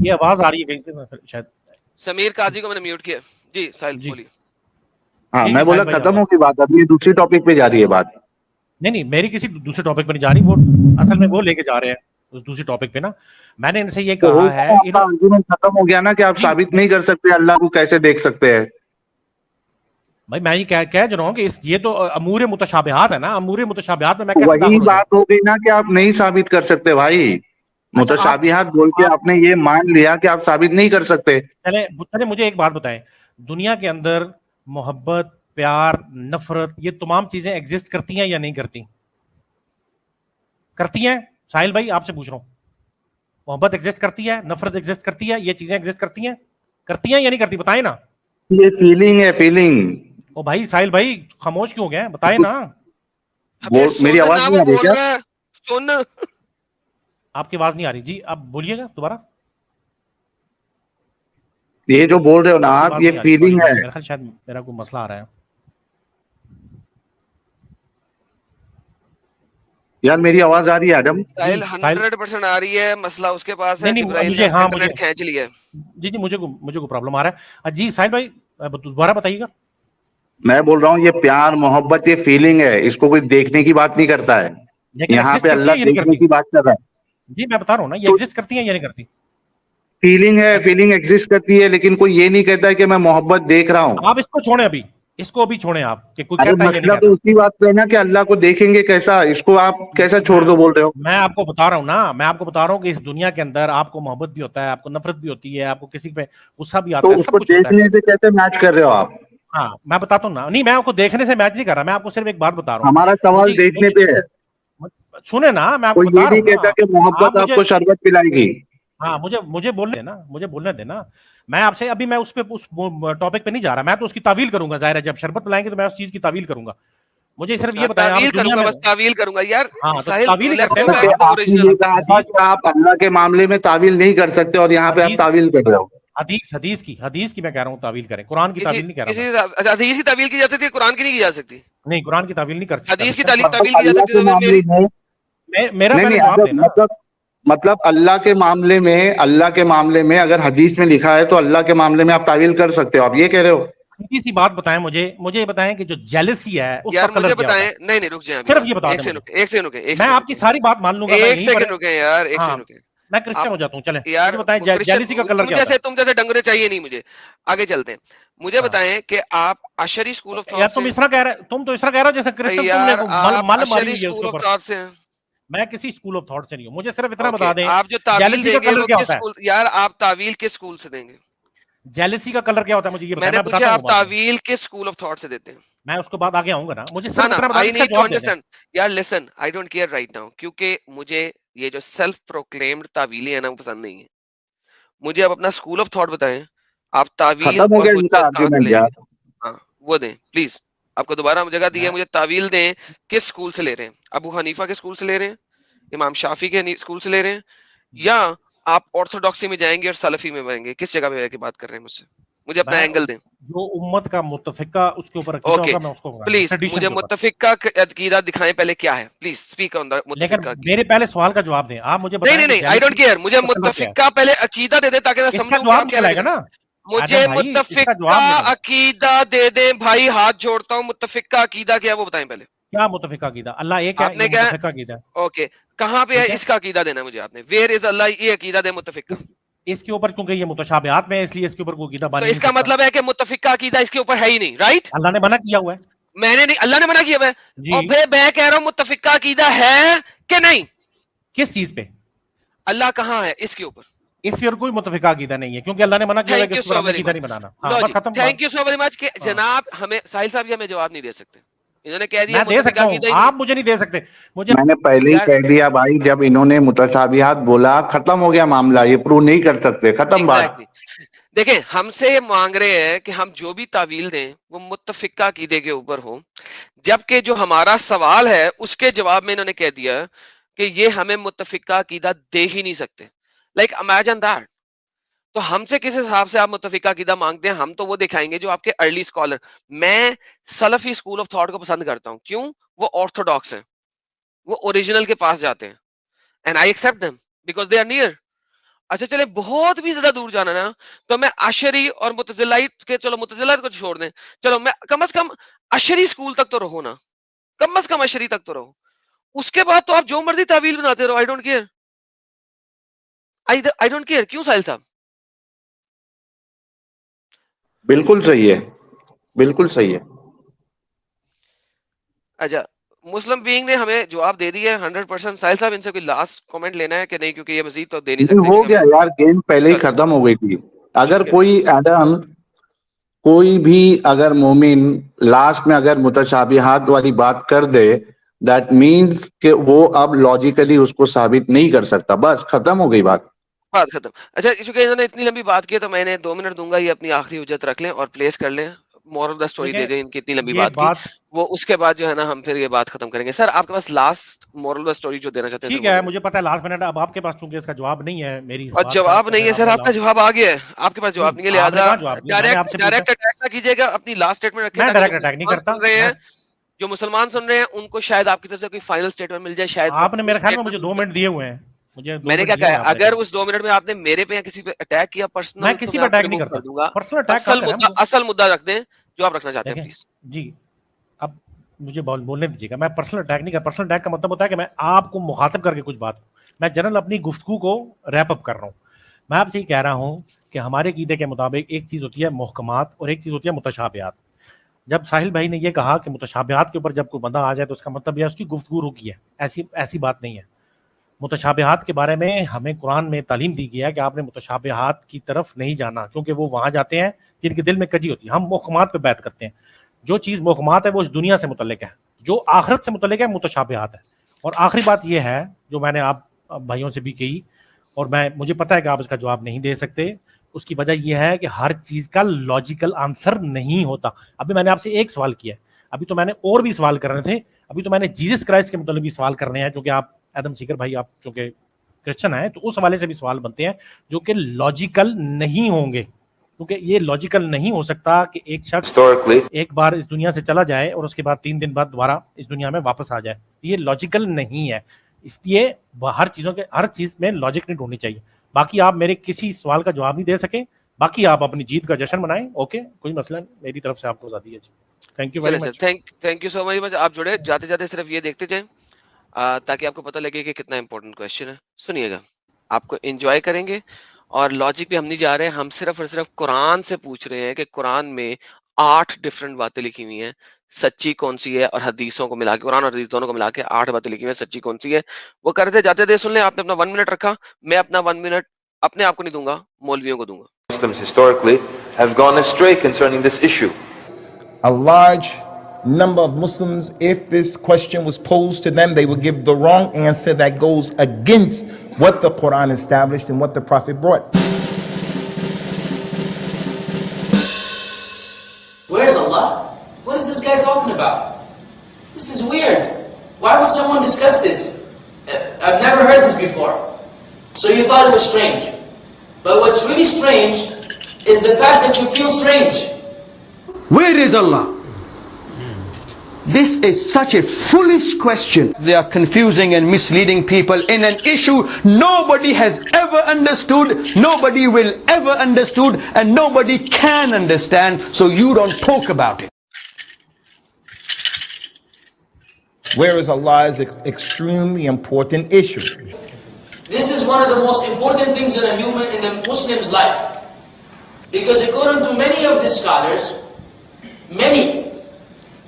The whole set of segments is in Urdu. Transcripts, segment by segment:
یہ آواز آ رہی ہے کہیں سے شاید. سمیر قاضی کو میں نے میوٹ کیا. جی ساحل بولیے. ہاں میں بولا ختم ہوگی بات, اب یہ دوسری ٹاپک پہ جا رہی ہے بات. نہیں میری کسی دوسرے ٹاپک پہ نہیں جا رہی, وہ اصل میں وہ لے کے جا رہے ہیں اس دوسری ٹاپک پہ نا. میں نے ان سے یہ کہا ہے ختم ہو گیا نا کہ آپ ثابت نہیں کر سکتے اللہ کو کیسے دیکھ سکتے ہیں. بھائی میں یہ کہہ رہا ہوں کہ یہ تو امور متشابہات ہے نا, امور متشابہات میں کیسے وہی بات ہو گئی نا کہ آپ نہیں ثابت کر سکتے بھائی. متشابہات بول کے آپ نے یہ مان لیا کہ آپ ثابت نہیں کر سکتے. چلے مجھے ایک بات بتائیں, دنیا کے اندر محبت, پیار, نفرت, یہ تمام چیزیں ایگزسٹ کرتی ہیں یا نہیں کرتی؟ کرتی ہیں. ساحل بھائی آپ سے پوچھ رہا ہوں, محبت ایگزسٹ کرتی ہے, نفرت ایگزسٹ کرتی ہے, یہ چیزیں ایگزسٹ کرتی ہیں یا نہیں کرتی؟ بتائیں نا. یہ فیلنگ ہے, فیلنگ. او بھائی ساحل بھائی خاموش کیوں گئے, بتائیں نا. میری آواز نہیں آ رہی کیا؟ سننا آپ کی آواز نہیں آ رہی. جی آپ بولیے گا دوبارہ. یہ جو بول رہے ہو نا آپ, یہ فیلنگ ہے. میرا خیال شاید میرا کوئی مسئلہ آ رہا ہے. یار میری آواز آ رہی ہے آدم؟ ساحل 100% آ رہی ہے, مسئلہ اس کے پاس ہے, جبرائیل نے انٹرنیٹ کھینچ لیا ہے. جی مجھے کو پرابلم آ رہا ہے. جی ساحل بھائی دوبارہ بتائیے گا. میں بول رہا ہوں یہ پیار, محبت, یہ فیلنگ ہے, اس کو کوئی دیکھنے کی بات نہیں کرتا ہے. یہاں پہ اللہ دیکھنے کی بات کر رہا ہے. جی میں بتا رہا ہوں نا, یہ ایگزسٹ کرتی ہیں یا نہیں کرتی؟ فیلنگ ہے, فیلنگ ایگزسٹ کرتی ہے, لیکن کوئی یہ نہیں کہتا ہے کہ میں محبت دیکھ رہا ہوں. آپ اس کو چھوڑیں, اس کو ابھی چھوڑیں آپ, کہ کوئی ارے کہتا ہے مسئلہ تو اسی بات پہ نا کہ اللہ کو دیکھیں گے کیسا, اس کو آپ کیسا چھوڑ دو بول رہے ہو. میں آپ کو بتا رہا ہوں نا, میں آپ کو بتا رہا ہوں کہ اس دنیا کے اندر آپ کو محبت بھی ہوتا ہے, آپ کو نفرت بھی ہوتی ہے, آپ کو کسی پہ غصہ بھی آتا ہے, تو اس کو دیکھنے سے کیسے میچ کر رہے ہو آپ؟ ہاں میں بتاتا ہوں نا. نہیں میں آپ کو دیکھنے سے میچ نہیں کر رہا, میں آپ کو صرف ایک بات بتا رہا ہوں. ہمارا سوال دیکھنے پہ ہے. سنیں نا, میں آپ کو کوئی بتا یہ رہا نہیں ہوں کہتا نا. کہ محبت آپ کو شربت پلائے گی. ہاں مجھے بولنے دینا. میں آپ سے ابھی میں اس ٹاپک پہ نہیں جا رہا, میں تو اس کی تعویل کروں گا. ظاہر ہے جب شربت پلائیں گے تو میں اس چیز کی تعویل کروں گا. مجھے صرف یہ بتائیں, تعویل کروں گا, بس تعویل کروں گا یار. ہاں تو ساحل تعویل کرتے ہیں نا. آپ نے یہ کہا تھا کہ آپ اللہ کے معاملے میں تعویل نہیں کر سکتے, اور یہاں پہ آپ تعویل کر رہے ہو. حدیث کی میں کہہ رہا ہوں تعویل کریں, قرآن کی تعویل نہیں کہہ رہا. حدیث کی تعویل کی جا سکتی ہے, قرآن کی نہیں کی جا سکتی. نہیں قرآن کی تعویل نہیں کر سکتا. حدیث کی تعویل کی جا سکتی ہے. میرا پہلے جواب دینا. مطلب اللہ کے معاملے میں اگر حدیث میں لکھا ہے تو اللہ کے معاملے میں آپ تعویل کر سکتے ہو, آپ یہ کہہ رہے ہو. سی بات بتائیں مجھے بتائیں کہ جو جیلسی ہے اس کا کلر کیا ہے. نہیں رک جائیں, صرف یہ بتا دیں. میں آپ کی ساری بات مان لوں گا. ایک سیکنڈ رکیں یار, ایک سیکنڈ رکیں. میں کرسچن ہو جاتا ہوں. چلیں یار بتائیں جیلسی کا کلر کیا ہے. تم جیسے ڈنگرے چاہیے نہیں مجھے. آگے چلتے ہیں. مجھے بتائیں کہ آپ اشری اسکول آف تھاٹ سے, تم اس طرح کہہ رہے ہو جیسے کرسچن تم نے مل ماری ہوئی ہے اس کے اوپر. میں کسی اسکول آف تھاٹ سے نہیں ہوں. مجھے صرف اتنا بتا دیں آپ جو تعویل دیں گے وہ کس اسکول, یار آپ تعویل کس اسکول سے دیں گے؟ جیلسی کا کلر کیا ہوتا ہے مجھے یہ بتائیں. میں نے پوچھا آپ تعویل کس اسکول آف تھاٹ سے دیتے ہیں. میں اس کو بعد آگے آؤں گا نا. مجھے صرف اتنا بتا دیں جواب دیں. یار listen, I don't care right now, کیونکہ مجھے یہ جو سیلف پروکلیمڈ تعویلیں ہیں نا وہ پسند نہیں ہے. مجھے اب اپنا اسکول آف تھاٹ بتائیں, آپ تعویل اور حجت کہاں سے لیں گے؟ ہاں وہ دیں پلیز. آپ کو دوبارہ جگہ دی ہے, مجھے تعویل دیں کس اسکول سے لے رہے ہیں. ابو حنیفہ کے اسکول سے لے رہے ہیں, امام شافعی کے اسکول سے لے رہے ہیں, یا آپ آرتھوڈاکسی میں جائیں گے اور سلفی میں بنیں گے؟ کس جگہ پہ کی بات کر رہے ہیں مجھ سے؟ مجھے اپنا اینگل دیں. جو امت کا متفقہ اس کے اوپر عقیدہ ہوگا میں اس کو پلیز مجھے متفقہ عقیدہ دکھائیں پہلے کیا ہے. پلیز اسپیک آن دی متفقہ. میرے پہلے سوال کا جواب دیں آپ مجھے. نہیں آئی ڈونٹ کیئر, مجھے متفقہ پہلے عقیدہ دے دیں تاکہ میں سمجھوں کہ آپ کیا لگے گا. مجھے متفقہ عقیدہ دے دیں بھائی, ہاتھ جوڑتا ہوں. متفقہ عقیدہ کیا ہے وہ بتائیں پہلے. کیا متفقہ عقیدہ؟ اللہ ایک ہے, یہ متفقہ عقیدہ. اوکے, کہاں پہ ہے اس کا عقیدہ دینا مجھے آپ نے. ویئر از اللہ, یہ عقیدہ دے متفقہ. اس کے اوپر کیونکہ یہ متشابہات میں ہے اس لیے اس کے اوپر کوئی عقیدہ بنا نہیں. تو اس کا مطلب ہے کہ متفقہ عقیدہ اس کے اوپر ہے ہی نہیں, رائٹ؟ اللہ نے منع کیا ہوا ہے. میں نے نہیں, اللہ نے منع کیا ہوا ہے. اور پھر میں کہہ رہا ہوں متفقہ عقیدہ ہے کہ نہیں. کس چیز پہ؟ اللہ کہاں ہے اس کے اوپر. اس پر کوئی متفقہ عقیدہ نہیں ہے کیونکہ اللہ نے منع کیا ہے کہ اس پر عقیدہ نہیں بنانا. بس ختم. Thank you so very much. کہ جناب ہمیں ساحل صاحب یہ ہمیں جواب نہیں دے سکتے. انہوں نے کہہ دیا میں دے سکتا ہوں, آپ مجھے نہیں دے سکتے. میں نے پہلے ہی کہہ دیا بھائی, جب انہوں نے متشابہات بولا ختم ہو گیا معاملہ, یہ پروو نہیں کر سکتے, ختم بات. دیکھیں ہم سے یہ مانگ رہے ہیں کہ ہم جو بھی تعویل دیں وہ متفقہ عقیدے کے اوپر ہو, جبکہ جو ہمارا سوال ہے اس کے جواب میں انہوں نے کہہ دیا کہ یہ ہمیں متفقہ عقیدہ دے ہی نہیں سکتے. Like imagine that. تو ہم سے کس حساب سے آپ متفقہ عقیدہ مانگتے ہیں؟ ہم تو وہ دکھائیں گے جو آپ کے ارلی اسکالر. میں سلفی اسکول آف تھاٹ کو پسند کرتا ہوں. کیوں؟ وہ آرتھوڈاکس ہیں, وہ اوریجنل کے پاس جاتے ہیں, and I accept them because they are near. اچھا چلے بہت بھی زیادہ دور جانا نا تو میں اشری اور متزلائت کے, چلو متزلائت کو چھوڑ دیں, چلو میں کم از کم اشری اسکول تک تو رہو نا, کم از کم اشری تک تو رہو. اس کے بعد تو آپ جو مرضی تعویل بناتے رہو. آئی don't care, I don't care. کیوں ساحل صاحب؟ بالکل صحیح ہے, بالکل صحیح ہے. اچھا مسلم بینگ نے ہمیں جواب دے دیا ہے 100%. ساحل صاحب ان سے کوئی لاسٹ کمنٹ لینا ہے کہ نہیں, کیونکہ یہ مزید تو دے نہیں سکتے ہو کیونکہ گیا ہمیں. یار, گیم پہلے ہی چلو ختم ہو گئی تھی. اگر شکریہ. کوئی ایڈم, کوئی بھی اگر مومن لاسٹ میں اگر متشابہات والی بات کر دے, دیٹ مینز کہ وہ اب لاجیکلی اس کو ثابت نہیں کر سکتا. بس ختم ہو گئی بات. بات ختم. اچھا چونکہ انہوں نے اتنی لمبی بات کی ہے تو میں نے 2 منٹ دوں گا, یہ اپنی آخری حجت رکھ لیں اور پلیس کر لیں, مورل دا اسٹوری دے دیں ان کی اتنی لمبی یہ بات کی. وہ اس کے بعد جو ہے نا ہم پھر یہ بات ختم کریں گے. سر آپ کے پاس لاسٹ مورل دا اسٹوری جو دینا چاہتے ہیں ٹھیک ہے, مجھے پتا ہے لاسٹ منٹ اب آپ کے پاس چونکہ اس کا جواب نہیں ہے میری اس اور بات کا, جواب تو نہیں پھر ہے آپ سر, نے آپ کا جواب آ گیا ہے, آپ کے پاس جواب نہیں ہے, آپ نے لہٰذا کہا جواب نہیں, میں نے آپ سے ڈائریکٹ اٹیک نہ کیجیے گا, اپنی لاسٹ اسٹیٹمنٹ رکھیں میں تاکہ ڈائریکٹ اٹیک نہیں کرتا. جو مسلمان سن رہے ہیں ان کو شاید آپ کی طرف سے کوئی فائنل اسٹیٹمنٹ مل جائے. شاید آپ نے میرے خیال میں مجھے 2 منٹ دیے ہوئے ہیں, مجھے 2 میں نے منٹ کیا دیے کہا ہوئے ہے, ہیں آپ نے. اگر اس 2 منٹ میں آپ نے میرے پہ یا کسی پہ اٹیک کیا میں پرسنل, تو کسی میں پہ آپ کو اٹیک نہیں ریموو کرتا. کر دوں گا. پرسنل اٹیک کہاں کریں ہم. اصل مدعا رکھ دیں جو آپ رکھنا چاہتے ہیں دیکھیں پلیز. جی, اب مجھے بولنے دیجیے گا, میں پرسنل اٹیک نہیں کر. پرسنل اٹیک کا مطلب ہوتا ہے کہ میں آپ کو مخاطب کر کے کچھ بات, میں جنرل اپنی گفتگو کو ریپ اپ کر رہا ہوں. میں آپ سے یہ کہہ رہا ہوں کہ ہمارے عقیدے کے مطابق ایک چیز ہوتی ہے محکمات اور ایک چیز ہوتی ہے متشابہات. جب ساحل بھائی نے یہ کہا کہ متشابہات کے اوپر جب کوئی بندہ آ جائے تو اس کا مطلب یہ اس کی گفتگو رکی ہے, ایسی بات نہیں ہے. متشابہات کے بارے میں ہمیں قرآن میں تعلیم دی گئی ہے کہ آپ نے متشابہات کی طرف نہیں جانا, کیونکہ وہ وہاں جاتے ہیں جن کے دل میں کجی ہوتی ہے. ہم محکمات پہ بیعت کرتے ہیں. جو چیز محکمات ہے وہ اس دنیا سے متعلق ہے, جو آخرت سے متعلق ہے متشابہات ہے. اور آخری بات یہ ہے جو میں نے آپ بھائیوں سے بھی کہی, اور مجھے پتا ہے کہ آپ اس کا جواب نہیں دے سکتے. اس کی وجہ یہ ہے کہ ہر چیز کا لاجیکل آنسر نہیں ہوتا. ابھی میں نے آپ سے ایک سوال کیا ہے, ابھی تو میں نے اور بھی سوال کرنے تھے. ابھی تو میں نے جیسس کرائسٹ کے متعلق بھی سوال کرنے ہیں, چونکہ آپ ایڈم سیکر بھائی آپ چونکہ کرسچن ہیں, تو اس حوالے سے بھی سوال بنتے ہیں جو کہ لاجیکل نہیں ہوں گے. کیونکہ یہ لاجیکل نہیں ہو سکتا کہ ایک شخص ایک بار اس دنیا سے چلا جائے اور اس کے بعد 3 دن بعد دوبارہ اس دنیا میں واپس آ جائے. یہ لاجیکل نہیں ہے. اس لیے ہر چیز میں لاجک نہیں ڈھونڈنی چاہیے. باقی آپ میرے کسی سوال کا جواب نہیں دے سکے, باقی آپ اپنی جیت کا جشن منائیں. اوکے, کوئی مسئلہ نہیں, میری طرف سے آپ کو آزادی ہے. Thank you very much. Thank you so much. آپ جڑے جاتے جاتے صرف یہ دیکھتے جائیں تاکہ آپ کو پتہ لگے کہ کتنا امپورٹنٹ کوشچن ہے. سنیے گا, آپ کو انجوائے کریں گے. اور لاجک پہ ہم نہیں جا رہے, ہم صرف اور صرف قرآن سے پوچھ رہے ہیں کہ قرآن میں 8 ڈفرنٹ باتیں لکھی ہوئی ہیں, سچی کون سی ہے, اور حدیثوں کو ملا کے, قرآن اور حدیث دونوں کو ملا کے 8 باتیں لکھی ہوئی ہیں, سچی کون سی ہے. وہ کرتے جاتے تھے. سن لیں, آپ نے اپنا 1 منٹ رکھا, میں اپنا 1 منٹ اپنے آپ کو نہیں دوں گا, مولویوں کو دوں گا. Muslims historically have gone astray concerning this issue. A large number of Muslims, if this question was posed to them, they would give the wrong answer that goes against what the Quran established and what the Prophet brought. Where's Allah? What is this guy talking about? This is weird. Why would someone discuss this? I've never heard this before. So you thought it was strange. But what's really strange is the fact that you feel strange. Where is Allah? This is such a foolish question. They are confusing and misleading people in an issue nobody has ever understood, nobody will ever understood, and nobody can understand, so you don't talk about it. Where is Allah is an extremely important issue. This is one of the most important things in a Muslim's life. Because according to many of the scholars,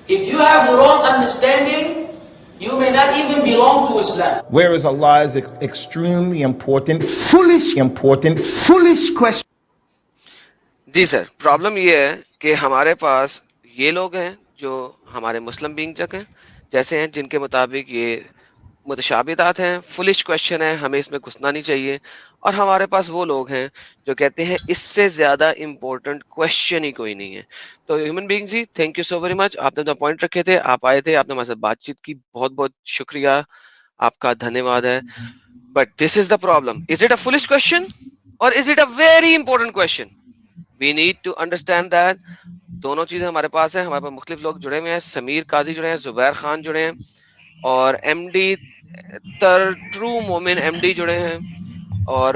if you have the wrong understanding, you may not even belong to Islam. Where is Allah is an extremely important Foolish question. G sir, problem یہ ہے کہ ہمارے پاس یہ لوگ ہیں جو ہمارے مسلم بینگ تک ہیں جیسے ہیں, جن کے مطابق یہ متشابہات ہیں, فلش کوشچن ہے, ہمیں اس میں گھسنا نہیں چاہیے. اور ہمارے پاس وہ لوگ ہیں جو کہتے ہیں اس سے زیادہ امپورٹنٹ کوشچن ہی کوئی نہیں ہے. تو human being ji, thank you so very much. آپ نے اپنا پوائنٹ رکھے تھے, آپ آئے تھے, آپ نے ہمارے ساتھ بات چیت کی, بہت بہت شکریہ, آپ کا دھنیہ واد ہے. But this is the problem. Is it a flush question اور is it a very important question? We need to understand that. دونوں چیزیں ہمارے پاس ہیں. ہمارے پاس مختلف لوگ جڑے ہوئے ہیں. سمیر قاضی جڑے ہیں, زبیر خان جڑے ہیں, اور ایم ڈی ٹرو مومن ایم ڈی جڑے ہیں, اور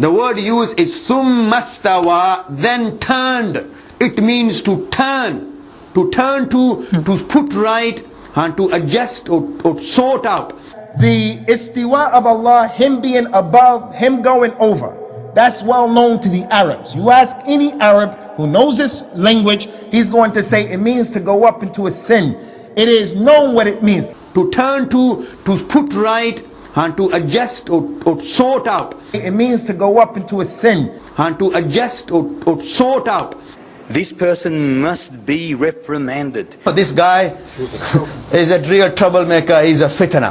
The word used is summastawa, then turned. It means to turn to put right, and to adjust or sort out. The istiwa of Allah, him being above, him going over, that's well known to the Arabs. You ask any Arab who knows this language, he's going to say it means to go up into a sin. It is known what it means. To turn to put right, and to adjust or sort out. It means to go up into a sin. And to adjust or sort out. This person must be reprimanded. This guy is a real troublemaker. He's a fitna.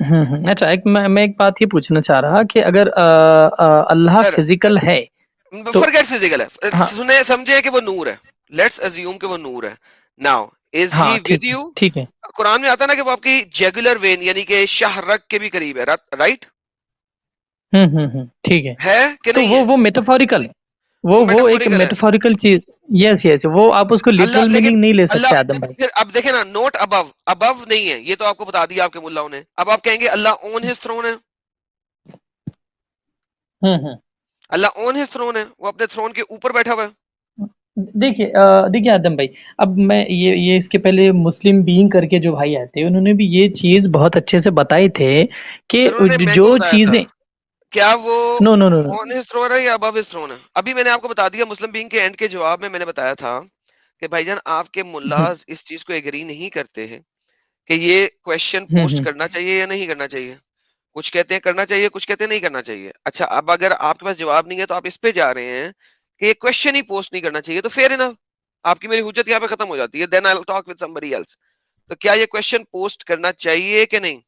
اچھا میں ایک بات یہ پوچھنا چاہ رہا کہ اگر اللہ فزیکل ہے فرگیٹ فزیکل ہے، سنیں سمجھے کہ وہ نور ہے، لیٹس ازیوم کہ وہ نور ہے. Now is he with you? ٹھیک ہے، قرآن میں آتا نا کہ وہ آپ کی جیگولر وین یعنی کہ شاہ رگ کے بھی قریب ہے، رائٹ؟ ٹھیک ہے کہ تو نہیں ہے؟ وہ میٹافوریکل ہے، وہ ایک ہے. میٹافوریکل چیز. یس وہ آپ اس کو لٹرل لیکن میننگ نہیں لے اللہ سکتے آدم بھائی. پھر اب دیکھیں نا، نوٹ ابو نہیں ہے، یہ تو آپ کو بتا دیا آپ کے ملاؤں نے. اب آپ کہیں گے اللہ اون ہز تھرون ہے، اللہ اون ہز تھرون ہے، وہ اپنے تھرون کے اوپر بیٹھا ہوا ہے. دیکھیے آدم بھائی، اب میں یہ اس کے پہلے مسلم بینگ کر کے جو بھائی آتے ہیں انہوں نے بھی یہ چیز بہت اچھے سے بتائی تھے کہ انہوں نے میں جو کو بتایا تھا، چیزیں کیا وہ نو اون ہز تھرون ہے یا ابو ہز تھرون ہے؟ ابھی میں نے آپ کو بتا دیا، مسلم بینگ کے اینڈ کے جواب میں نے بتایا تھا کہ بھائی جان آپ کے ملاز اس چیز کو ایگری نہیں کرتے ہیں کہ یہ کویشچن پوسٹ کرنا چاہیے یا نہیں کرنا چاہیے. کچھ کہتے ہیں کرنا چاہیے، کچھ کہتے ہیں نہیں کرنا چاہیے. اچھا اب اگر آپ کے پاس جواب نہیں ہے تو آپ اس پہ جا رہے ہیں کہ یہ کویشچن ہی پوسٹ نہیں کرنا چاہیے، تو فیئر انف، آپ کی میری حجت یہاں پہ ختم ہو جاتی ہے. Then I will talk with somebody else. تو کیا یہ کویشچن پوسٹ کرنا چاہیے کہ نہیں؟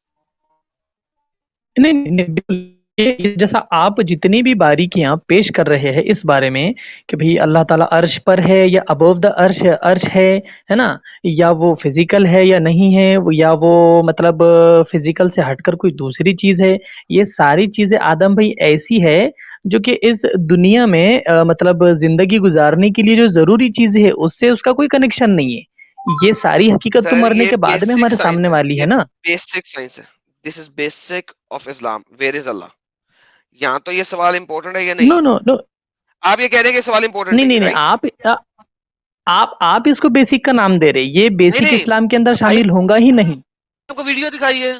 نہیں، جیسا آپ جتنی بھی باریکیاں پیش کر رہے ہیں اس بارے میں کہ بھئی اللہ تعالیٰ عرش پر ہے یا ابو دا عرش ہے نا، یا وہ فزیکل ہے یا نہیں ہے، یا وہ مطلب فزیکل سے ہٹ کر کوئی دوسری چیز ہے، یہ ساری چیزیں آدم بھائی ایسی ہے جو کہ اس دنیا میں مطلب زندگی گزارنے کے لیے جو ضروری چیز ہے اس سے اس کا کوئی کنیکشن نہیں ہے. یہ ساری حقیقت تو سر مرنے یہ کے بعد میں بیسک ہمارے سائنس سامنے ہے، والی یہ ہے نا. بیسک سائنس ہے. This is basic of Islam. Where is Allah? یہاں تو یہ سوال امپورٹنٹ ہے یا نہیں؟ نو آپ یہ کہہ رہے ہیں کہ سوال امپورٹنٹ نہیں ہے، نہیں رائٹ؟ آپ اس کو بیسک کا نام دے رہے، یہ بیسک نہیں اسلام کے اندر بھائی، شامل ہوگا ہی نہیں. آپ کو ویڈیو دکھائی ہے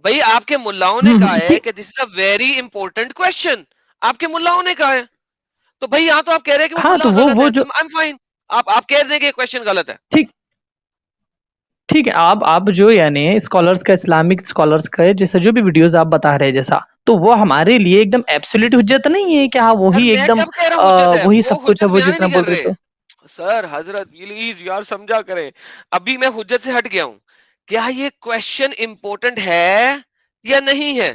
بھائی، آپ کے ملاؤں نے کہا ہے کہ this is a very important question, آپ کے ملاؤں نے کہا ہے. تو بھائی یہاں تو آپ کہہ رہے ہیں کہ وہ ہاں ملا تو غلط وہ ہے، جو آئی ایم فائن. آپ کہہ رہے ہیں کہ یہ کویشچن غلط ہے. ٹھیک ہے، آپ جو یعنی اسکالرس کا، اسلامک اسکالرس کا جیسا جو بھی ویڈیوز آپ بتا رہے جیسا، تو وہ ہمارے لیے ایک دم ایبسولوٹ حجت نہیں ہے کہ ہاں سر وہی ایک میں دم کب کہہ رہا ہوں حجت ہے؟ وہی وہ سب کچھ ہے، حجت وہ بیان ہی جتنا نہیں بول کر رہے رہے. تو. سر حضرت پلیز یار سمجھا کریں. ابھی میں حجت سے ہٹ گیا ہوں. کیا یہ کویشچن امپورٹنٹ ہے یا نہیں ہے؟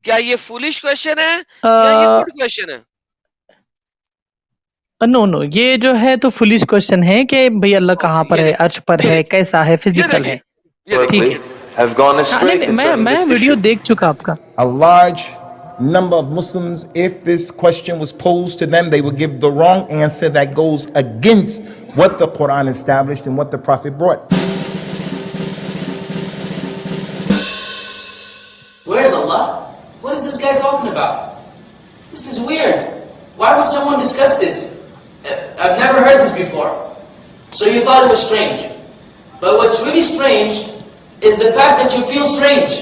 کیا یہ فولش کویشچن ہے یا یہ گڈ کویشچن ہے؟ نو یہ جو ہے تو فولش کوشچن ہے کہ بھئی اللہ کہاں اوکے، پر یہ ہے، دیکھیں، عرش پر یہ ہے، دیکھیں، کیسا ہے، یہ فزیکل دیکھیں، ہے. یہ دیکھیں. ٹھیک ہے، have gone ہاں astray نہیں concerning میں this ویڈیو issue. دیکھ چکا آپ کا. A large number of Muslims, if this question was posed to them, they would give the wrong answer that goes against what the Quran established and what the Prophet brought. Where's Allah? What is this guy talking about? This is weird. Why would someone discuss this? I've never heard this before. So you thought it was strange. But what's really strange is the fact that you feel strange.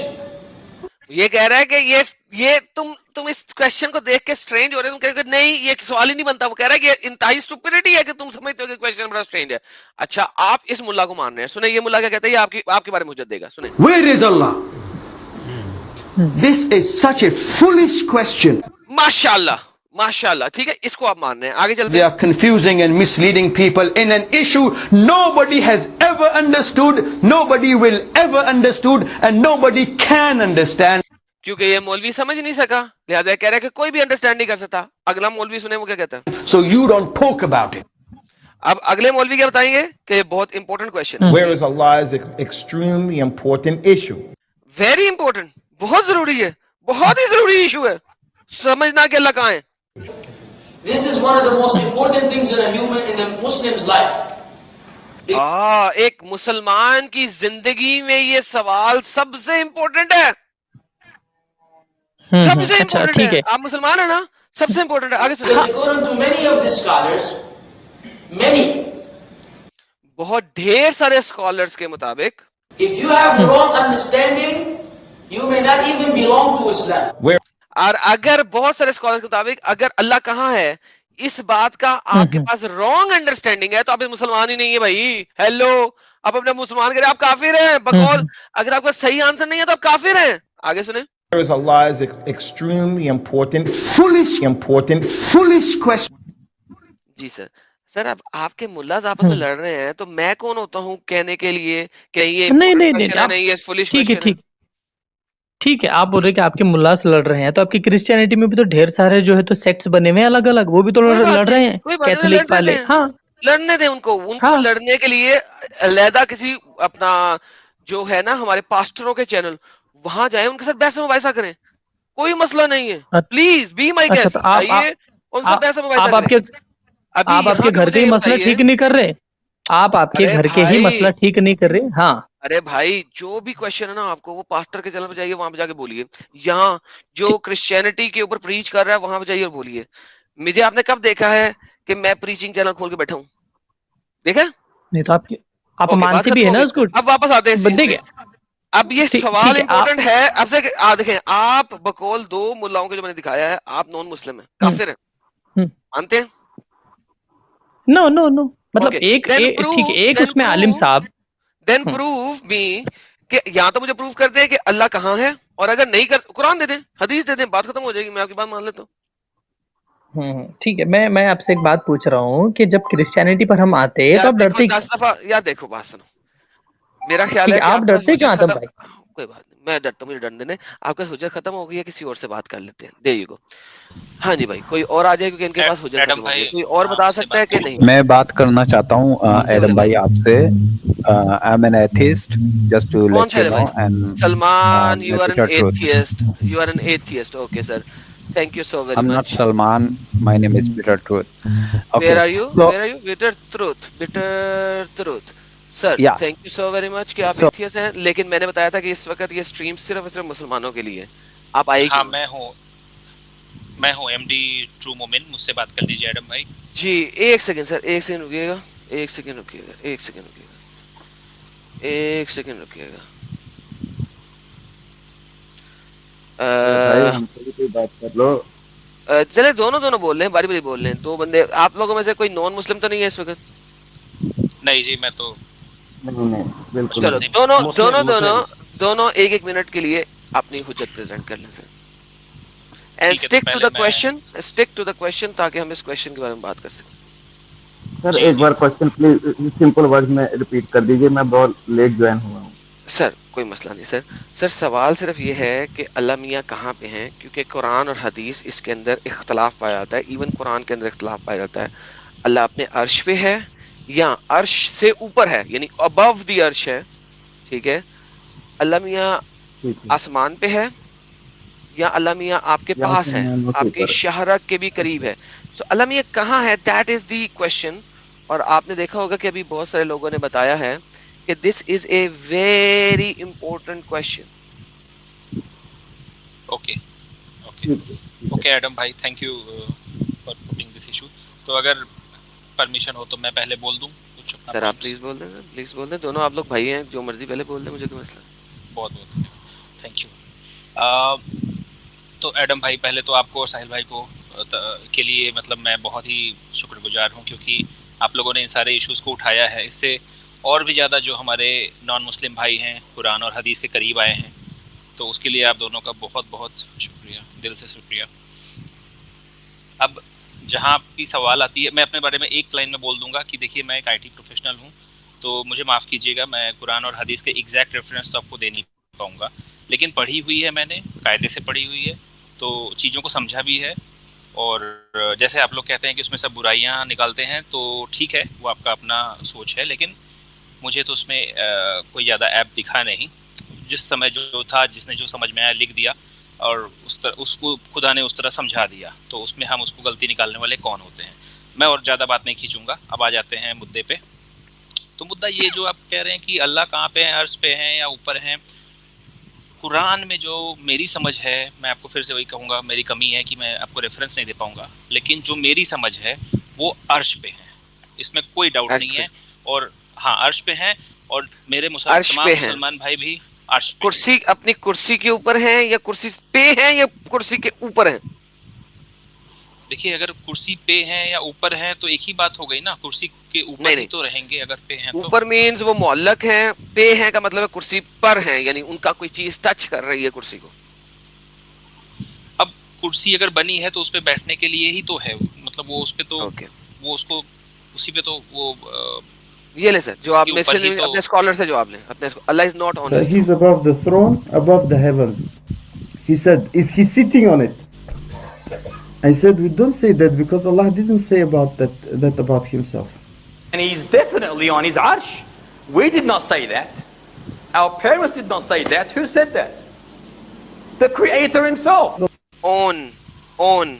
یہ کہہ رہا ہے کہ یہ تم اس کویشچن کو دیکھ کے سٹرینج ہو رہے، تم کہہ رہے کہ نہیں یہ سوال ہی نہیں بنتا. وہ کہہ رہا ہے کہ انتہائی اسٹوپڈٹی ہے کہ تم سمجھتے ہو کہ کویشچن بڑا سٹرینج ہے. اچھا آپ اس ملا کو مان رہے ہیں، سنیں یہ ملا کیا کہتا ہے، یہ آپ کے بارے میں حجت دے گا. سنیں. Where is Allah? This is such a foolish question. ماشاءاللہ ماشاءاللہ، ٹھیک ہے، اس کو آپ مان رہے ہیں. آگے چلتے They ہیں. are confusing and misleading people in an issue nobody has ever understood, nobody will ever understood, and nobody can understand. کیونکہ یہ مولوی سمجھ نہیں سکا، لہٰذا یہ کہہ رہا ہے کہ کوئی بھی انڈرسٹینڈ نہیں کر سکتا. اگلا مولوی سنیں وہ کیا کہتا ہے. So you don't talk about it. اب اگلے مولوی کیا بتائیں گے کہ یہ بہت امپورٹنٹ کویشچن ہے. Where is Allah is an extremely important issue. Very important, بہت ضروری ہے، بہت ہی ضروری ایشو ہے سمجھنا کہ اللہ کہاں ہے. This is one of the most important things in a Muslim's life. ایک مسلمان کی زندگی میں یہ سوال سب سے امپورٹنٹ ہے، سب سے امپورٹنٹ ہے. آپ مسلمان ہیں نا، سب سے امپورٹنٹ ہے. آگے سنیں. Because according to many of the scholars, بہت ڈھیر سارے اسکالرس کے مطابق if you have the wrong understanding, you may not even belong to Islam. اور اگر بہت سارے اسکالرس کے مطابق اگر اللہ کہاں ہے اس بات کا آپ کے پاس رانگ انڈرسٹینڈنگ ہے تو آپ مسلمان ہی نہیں ہے بھائی. ہیلو، آپ اپنے مسلمان کہہ رہے آپ کافر ہیں بقول. اگر آپ کا صحیح آنسر نہیں ہے تو آپ کافر ہیں. آگے سنیں. Where is Allah is an extremely important foolish question. جی سر اب آپ کے ملاز آپس میں لڑ رہے ہیں تو میں کون ہوتا ہوں کہنے کے لیے کہ یہ نہیں نہیں یہ فولش کویشچن ہے. ٹھیک ہے آپ بول رہے کہ آپ کے ملا سے لڑ رہے ہیں، تو آپ کی کرسچینٹی میں بھی تو ڈھیر سارے جو ہے تو سیکٹس بنے ہوئے ہیں الگ الگ، وہ بھی تو کوئی بات لڑ رہے نہیں، ہیں کوئی بات نہیں، کیتھولک لڑنے والے. دیں، ہاں لڑنے دیں ان کو ہاں لڑنے کے لیے علیحدہ کسی اپنا جو ہے نا ہمارے پاسٹروں کے چینل وہاں جائیں، ان کے ساتھ بحث مباحثہ کریں، کوئی مسئلہ نہیں ہے. پلیز بی مائی اچھا تو گیسٹ، آئیے ان سے بحث مباحثہ آپ کریں. ابھی آپ یہاں کے پہ گھر مجھے کے ہی یہ مسئلہ بتائیے، ٹھیک نہیں کر رہے، آپ کے ارے گھر کے ہی بھائی، مسئلہ ٹھیک نہیں کر رہے. ہاں ارے بھائی جو بھی کوشچن ہے نا آپ کو وہ پاسٹر کے چینل پہ جائیے، وہاں پہ جا کے بولیے. یہاں جو کرسچینٹی کے اوپر پریچ کر رہا ہے وہاں پہ جائیے اور بولیے. مجھے آپ نے کب دیکھا ہے کہ میں پریچنگ چینل کھول کے بیٹھا ہوں؟ دیکھا؟ نہیں تو آپ اوکے، بات مانتے بھی ختم ہے ہو نا گئی. اس کو. اب واپس آتے ہیں اس چیز پہ. دیکھیں اب یہ سوال ٹھیک ہے آپ امپورٹنٹ ہے. اب سے دیکھیں، آپ بقول دو ملاؤں کے جو میں نے دکھایا ہے، آپ نان مسلم ہیں، کافر ہیں، مانتے ہیں؟ نو نو نو مطلب اوکے، ایک دین ٹھیک ہے، پروف ایک دین اس میں عالم پروف صاحب. دین پروف می کہ یا تو مجھے پروف کر دیں کہ اللہ کہاں ہے، اور اگر نہیں کر قرآن دے دیں، حدیث دے دیں، بات ختم ہو جائے گی. میں آپ کی بات مان لیتا ہوں. ٹھیک ہے میں آپ سے ایک بات پوچھ رہا ہوں کہ جب کرسچینٹی پر ہم آتے تو یار آپ دیکھو ڈرتے 10 دفعہ، یار دیکھو بات سنو. میرا خیال ٹھیک ہے کہ آپ آپ کا ڈرتے کیوں حجت آتم ختم، بھائی؟ کوئی بات نہیں، میں ڈرتا ہوں، مجھے ڈرنے دیں. آپ کا حجت ختم ہو گئی ہے، کسی اور سے بات کر لیتے ہیں. دے کو ہاں جی بھائی، کوئی اور آ جائے کیونکہ ان کے پاس حجت ختم ہو گئی ہے. کوئی اور بتا سکتا ہے کہ نہیں؟ میں بات کرنا چاہتا ہوں کون سے والے ایڈم بھائی آپ سے. I am an atheist just to کون لیٹ سے یو والے نو بھائی؟ Salman, and you are an bitter truth. Atheist, you are an atheist. Okay sir, thank you so very I'm not much. Salman. My name is Bitter Truth. Where Okay. Are you? So where are you? Bitter truth, bitter truth. Sir yeah. Thank you so very much کہ آپ So ایتھیس ہیں، لیکن میں نے بتایا تھا کہ اس وقت یہ اسٹریم صرف اور صرف مسلمانوں کے لیے. آپ آئے کیوں؟ میں ہوں ایم ڈی ٹرو مومن، مجھ سے بات کر لیجیے ایڈم بھائی. جی ایک سیکنڈ سر، ایک سیکنڈ رکیے گا، ایک سیکنڈ رکیے گا، ایک سیکنڈ رکیے گا، ایک سیکنڈ رکیے گا. بات کر لو. چلے دونوں بول رہے ہیں، باری باری بول رہے ہیں. دو بندے آپ لوگوں میں سے کوئی نان مسلم تو نہیں ہے اس وقت؟ نہیں جی، میں تو نہیں بالکل چلو نہیں. دونوں ایک منٹ کے لیے اپنی حجت پریزنٹ کر لیں سر. اینڈ ٹھیک ہے. تو اسٹک ٹو پہلے دا میں question, stick to the question, تاکہ ہم اس کوشچن کے بارے میں بات کر سکیں. سر جی ایک بار کوشچن پلیز سمپل ورڈ میں ریپیٹ کر دیجیے، میں بہت لیٹ جوائن ہوا ہوں. سر کوئی مسئلہ نہیں سر. سر سوال صرف یہ ہے کہ اللہ میاں کہاں پہ ہیں، کیونکہ قرآن اور حدیث اس کے اندر اختلاف پایا جاتا ہے. ایون قرآن کے اندر اختلاف پایا جاتا ہے. اللہ اپنے عرش پہ ہے یا عرش سے اوپر ہے، یعنی ابو دی عرش ہے. ٹھیک ہے، اللہ میاں ٹھیک ہے، آسمان پہ ہے یا اللہ میاں آپ کے یہاں سے پاس ہے، میں آپ کی اوپر. شہرت کے بھی قریب ہے. سو اللہ میاں کہاں ہے، دیٹ از دی کوشچن. اور آپ نے دیکھا ہوگا کہ ابھی بہت سارے لوگوں نے بتایا ہے کہ this is a very important question. Okay okay Adam بھائی، thank you for putting this issue. تو اگر پرمیشن ہو تو میں پہلے بول دوں کچھ اپنا سر آپ پوائنٹس. پلیز بول دیں، پلیز بول دیں. دونوں آپ لوگ بھائی ہیں، جو مرضی پہلے بول دیں، مجھے کوئی مسئلہ نہیں. بہت بہت تھینک یو. تو ایڈم بھائی پہلے تو آپ کو اور ساحل بھائی کو کے لیے مطلب میں بہت ہی شکر گزار ہوں، کیونکہ آپ لوگوں نے ان سارے ایشوز کو اٹھایا ہے. اس سے اور بھی زیادہ جو ہمارے نان مسلم بھائی ہیں قرآن اور حدیث کے قریب آئے ہیں، تو اس کے لیے آپ دونوں کا بہت بہت شکریہ، دل سے شکریہ. اب جہاں آپ کی سوال آتی ہے، میں اپنے بارے میں ایک لائن میں بول دوں گا کہ دیکھیے میں ایک آئی ٹی پروفیشنل ہوں، تو مجھے معاف کیجیے گا، میں قرآن اور حدیث کے ایگزیکٹ ریفرنس تو آپ کو دے نہیں پاؤں گا، لیکن پڑھی ہوئی ہے، میں نے قاعدے سے پڑھی ہوئی ہے، تو چیزوں کو سمجھا بھی ہے. اور جیسے آپ لوگ کہتے ہیں کہ اس میں سب برائیاں نکالتے ہیں، تو ٹھیک ہے، وہ آپ کا اپنا سوچ ہے، لیکن مجھے تو اس میں کوئی زیادہ ایپ دکھا نہیں. جس سمے جو تھا، جس نے جو سمجھ میں آیا لکھ دیا، اور اس کو خدا نے اس طرح سمجھا دیا، تو اس میں ہم اس کو غلطی نکالنے والے کون ہوتے ہیں. میں اور زیادہ بات نہیں کھینچوں گا، اب آ جاتے ہیں مدعے پہ. تو مدعا یہ جو آپ کہہ رہے ہیں کہ اللہ کہاں پہ ہیں، عرش پہ ہیں یا اوپر ہیں. قرآن میں جو میری سمجھ ہے، میں آپ کو پھر سے وہی کہوں گا، میری کمی ہے کہ میں آپ کو ریفرنس نہیں دے پاؤں گا، لیکن جو میری سمجھ ہے وہ عرش پہ ہیں، اس میں کوئی ڈاؤٹ عرش نہیں پہ، ہے. اور ہاں عرش پہ ہیں، اور میرے عرش تمام پہ ہیں. مسلمان بھائی بھی عرش پہ ہیں. کرسی، اپنی کرسی کے اوپر ہیں یا کرسی پہ ہیں یا کرسی کے اوپر ہیں؟ دیکھیے اگر کرسی پہ ہیں یا اوپر ہیں تو ایک ہی بات ہو گئی نا، کرسی کے اوپر ہی نہیں، تو رہیں گے اگر پہ ہیں تو. اوپر مینز وہ معلق ہیں، پہ ہیں کا مطلب ہے کرسی پر ہیں، یعنی ان کا کوئی چیز ٹچ کر رہی ہے کرسی کو. اب کرسی اگر بنی ہے تو اس پہ بیٹھنے کے لیے ہی تو ہے، مطلب وہ اس پہ تو اوکے، وہ اس کو اسی پہ تو وہ یہ لے سر اسی جواب کے میں اوپر سے ہی تو. اپنے اسکالر سے جواب لیں. اپنے Allah is not on Sir, his he's throne. above the throne, above the heavens. He said, is he sitting on it? I said, we don't say that because Allah didn't say about that about himself. And he's definitely on his arsh. We did not say that. Our parents did not say that. Who said that? The Creator himself. On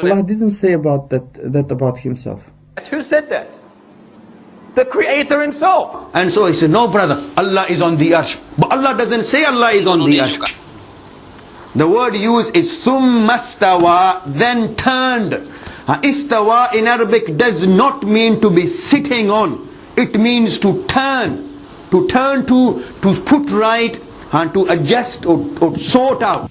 Allah didn't say about that about himself. Who said that? The Creator himself. And so he said, no brother, Allah is on the arsh. But Allah doesn't say Allah is on the arsh. The word used is thumma istawa, then turned. Istawa in Arabic does not mean to be sitting on. It means to turn. To turn to put right, and to adjust or sort out.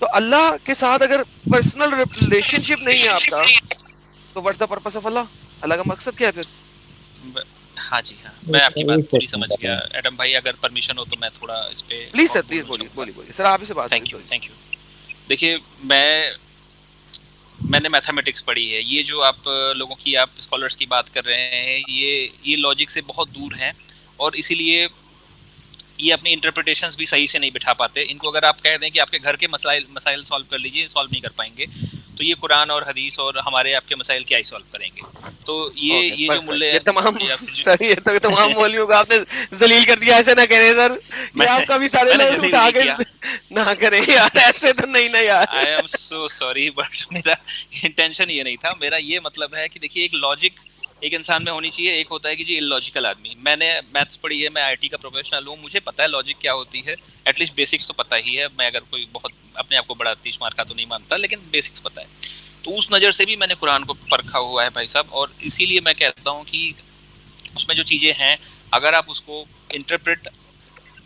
تو اللہ کے ساتھ اگر پرسنل ریلیشن شپ نہیں ہے آپ کا تو واٹس دا پرپس آف اللہ؟ اللہ کا مقصد کیا ہے پھر؟ ہاں جی ہاں میں آپ کی بات پوری سمجھ گیا ایڈم بھائی. اگر پرمیشن ہو تو میں تھوڑا اس پہ پلیز سر پلیز بولیے سر آپ ہی سے بات. Thank you. دیکھیے میں نے میتھمیٹکس پڑھی ہے. یہ جو آپ لوگوں کی آپ اسکالرس کی بات کر رہے ہیں یہ لاجک سے بہت دور ہیں اور اسی لیے یہ اپنی انٹرپریٹیشنز بھی صحیح سے نہیں بٹھا پاتے. ان کو اگر آپ کہہ دیں کہ آپ کے گھر کے مسائل سالو کر لیجئے, سالو نہیں کر پائیں گے. تو یہ قرآن اور حدیث اور ہمارے آپ کے مسائل کیا ہی سالو کریں گے. تو یہ جو ملے تمام سر یہ تو تمام مولویوں کو آپ نے ذلیل کر دیا. ایسے نہ کریں سر, یہ آپ کا بھی سارے لوگ اٹھا کے نہ کریں یار, ایسے تو نہیں نا یار. آئی ایم سو سوری بٹ میرا انٹینشن یہ نہیں تھا. میرا یہ مطلب ہے کہ دیکھیے ایک لاجک ایک انسان میں ہونی چاہیے. ایک ہوتا ہے کہ جی اللاجیکل آدمی. میں نے میتھس پڑھی ہے, میں آئی ٹی کا پروفیشنل ہوں, مجھے پتہ ہے لاجک کیا ہوتی ہے. ایٹ لیسٹ بیسکس تو پتہ ہی ہے. میں اگر کوئی بہت اپنے آپ کو بڑا تیش مار کا تو نہیں مانتا, لیکن بیسکس پتہ ہے. تو اس نظر سے بھی میں نے قرآن کو پرکھا ہوا ہے بھائی صاحب, اور اسی لیے میں کہتا ہوں کہ اس میں جو چیزیں ہیں اگر آپ اس کو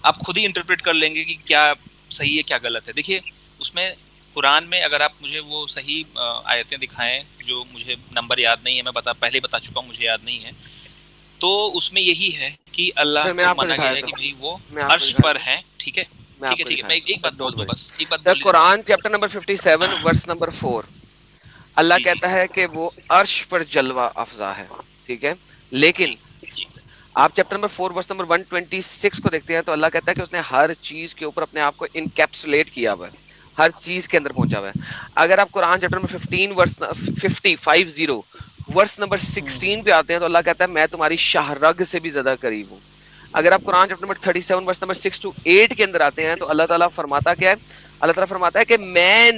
آپ خود ہی انٹرپریٹ کر لیں گے کہ کیا صحیح ہے کیا غلط ہے. دیکھیے اس میں قرآن میں اگر آپ مجھے وہ صحیح آیتیں دکھائیں جو مجھے نمبر یاد نہیں ہے, میں پہلے بتا چکا ہوں مجھے یاد نہیں ہے, تو اس میں یہی ہے کہ اللہ کو مانا گیا ہے کہ بھائی وہ عرش پر ہیں. ٹھیک ہے میں ایک بات بول دوں بس, ایک بات. قرآن چیپٹر نمبر 57 ورس نمبر 4 اللہ کہتا ہے کہ وہ عرش پر جلوہ افزا ہے. ٹھیک ہے, لیکن آپ چیپٹر نمبر 4 ورس نمبر 126 کو دیکھتے ہیں تو اللہ کہتا ہے کہ اس نے ہر چیز کے اوپر اپنے آپ کو انکیپسولیٹ کیا ہوا ہے, ہر چیز کے اندر پہنچا ہوا ہے. اگر آپ Quran chapter number 15 verse number 16 پہ آتے ہیں تو اللہ کہتا ہے میں تمہاری شاہ رگ سے بھی زیادہ قریب ہوں. اگر آپ Quran chapter number 37 verse number 6 to 8 کے اندر آتے ہیں تو اللہ تعالیٰ فرماتا کیا ہے؟ اللہ تعالیٰ فرماتا ہے کہ میں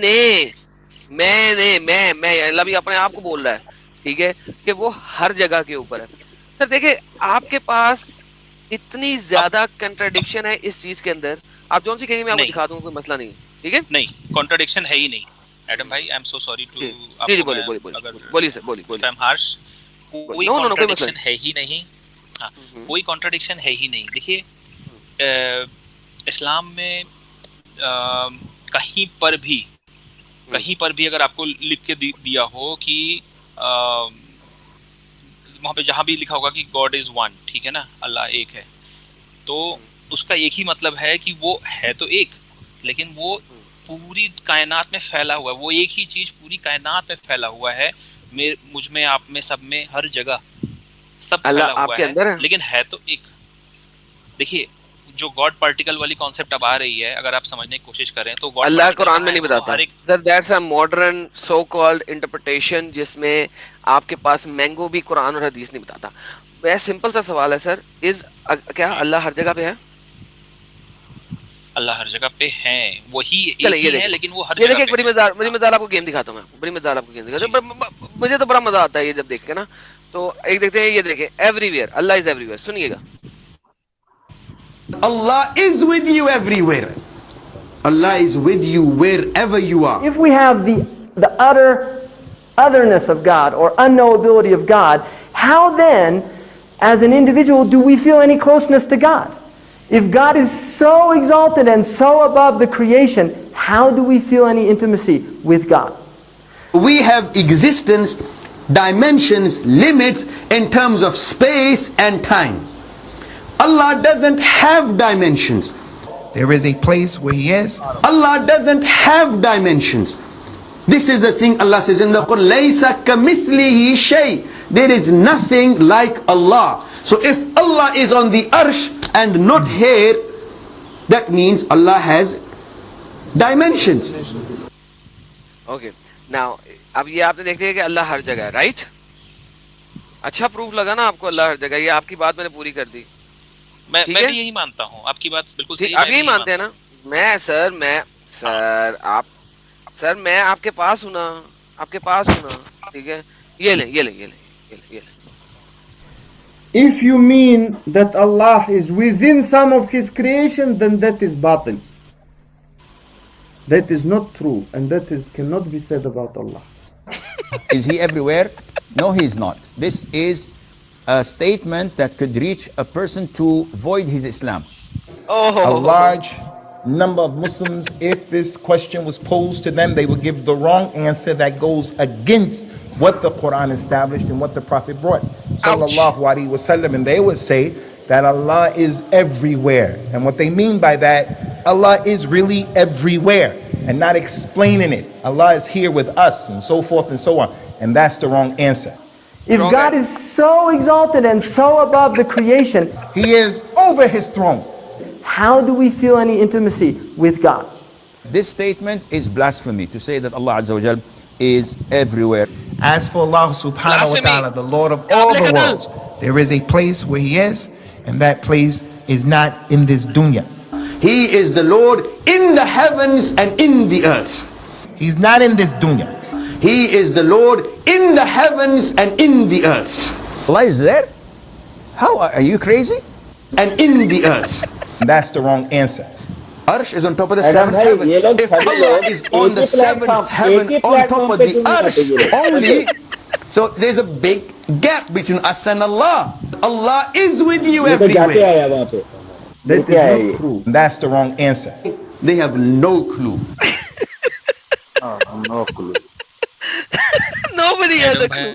اللہ بھی اپنے آپ کو بول رہا ہے. ٹھیک ہے, کہ وہ ہر جگہ کے اوپر ہے. سر دیکھیں آپ کے پاس اتنی زیادہ کنٹراڈکشن ہے اس چیز کے اندر, آپ جون سی کہیں گے میں آپ کو دکھا دوں, کوئی مسئلہ نہیں. ٹھیک ہے, نہیں کنٹراڈکشن ہے ہی نہیں ایڈم بھائی. I am so sorry to جی بولیے سر بولیے. کوئی کنٹراڈکشن ہے ہی نہیں. ہاں کوئی کنٹراڈکشن ہے ہی نہیں. دیکھیے اسلام میں کہیں پر بھی اگر آپ کو لکھ کے دیا ہو کہ وہاں پہ جہاں بھی لکھا ہوگا کہ گاڈ از ون, ٹھیک ہے نا, اللہ ایک ہے, تو اس کا ایک ہی مطلب ہے کہ وہ ہے تو ایک, لیکن وہ پوری کائنات میں پھیلا ہوا ہے. وہ ایک ہی چیز پوری کائنات میں پھیلا ہوا ہے, مجھ میں آپ میں سب میں ہر جگہ سب پھیلا ہوا ہے, لیکن ہے تو ایک. دیکھیے جو گاڈ پارٹیکل والی کانسیپٹ اب آ رہی ہے, اگر آپ سمجھنے کی کوشش کریں تو اللہ قرآن میں نہیں بتاتا. Sir that's a modern so called interpretation جس میں آپ کے پاس مینگو بھی قرآن اور حدیث نہیں بتاتا. میں سمپل سا سوال ہے سر, کیا اللہ ہر جگہ پہ ہے؟ اللہ ہر جگہ پہ ہیں, وہی ایک ہی ہے, لیکن وہ ہر جگہ پہ. بڑی مزدار آپ کو گیم دکھاتا ہوں میں, بڑی مزدار آپ کو گیم دکھاتا ہوں. مجھے تو بڑا مزہ آتا ہے یہ جب دیکھ کے نا. تو ایک دیکھتے ہیں, یہ دیکھیں every where, Allah is every where. سنیے گا, Allah is with you everywhere. Allah is with you wherever you are. If we have the utter otherness of God or unknowability of God, how then, as an individual, do we feel any closeness to God? If God is so exalted and so above the creation, how do we feel any intimacy with God? We have existence, dimensions, limits in terms of space and time. Allah doesn't have dimensions. There is a place where He is. Allah doesn't have dimensions. This is the thing Allah says in the Quran, "Laysa kamithlihi shay." There is nothing like Allah. So if Allah is on the arsh and not here, that means Allah has dimensions. Okay. Now, اب یہ آپ نے دیکھ لیا کہ اللہ ہر جگہ ہے, رائٹ؟ اچھا پروف لگا نا آپ کو اللہ ہر جگہ. یہ آپ کی بات میں نے پوری کر دی. میں بھی یہی مانتا ہوں, آپ کی بات بالکل صحیح ہے. آپ یہی مانتے ہیں نا. میں آپ کے پاس ہوں نا, آپ کے پاس ہوں نا. ٹھیک ہے, یہ لیں. If you mean that Allah is within some of His creation, then that is batil. That is not true, and that cannot be said about Allah. Is He everywhere? No, He is not. This is a statement that could reach a person to void his Islam. A large number of Muslims, if this question was posed to them, they would give the wrong answer that goes against what the Quran established and what the Prophet brought, sallallahu alaihi wasallam, and they would say that Allah is everywhere. And what they mean by that, Allah is really everywhere, and not explaining it. Allah is here with us, and so forth and so on. And that's the wrong answer. If God is so exalted and so above the creation, He is over His throne. How do we feel any intimacy with God? This statement is blasphemy, to say that Allah Azza wa Jal is everywhere. As for Allah subhanahu wa ta'ala, the Lord of all the worlds, there is a place where He is, and that place is not in this dunya. He is the Lord in the heavens and in the earth. He's not in this dunya. He is the Lord in the heavens and in the earth. Allah is there? How are you crazy? And in the earth. That's the wrong answer. Arsh is on top of the seventh heaven. If Allah is on the seventh heaven, on top of the Arsh only, so there's a big gap between us and Allah. Allah is with you everywhere. That is not true. That's the wrong answer. They have no clue. No clue. Nobody has a clue.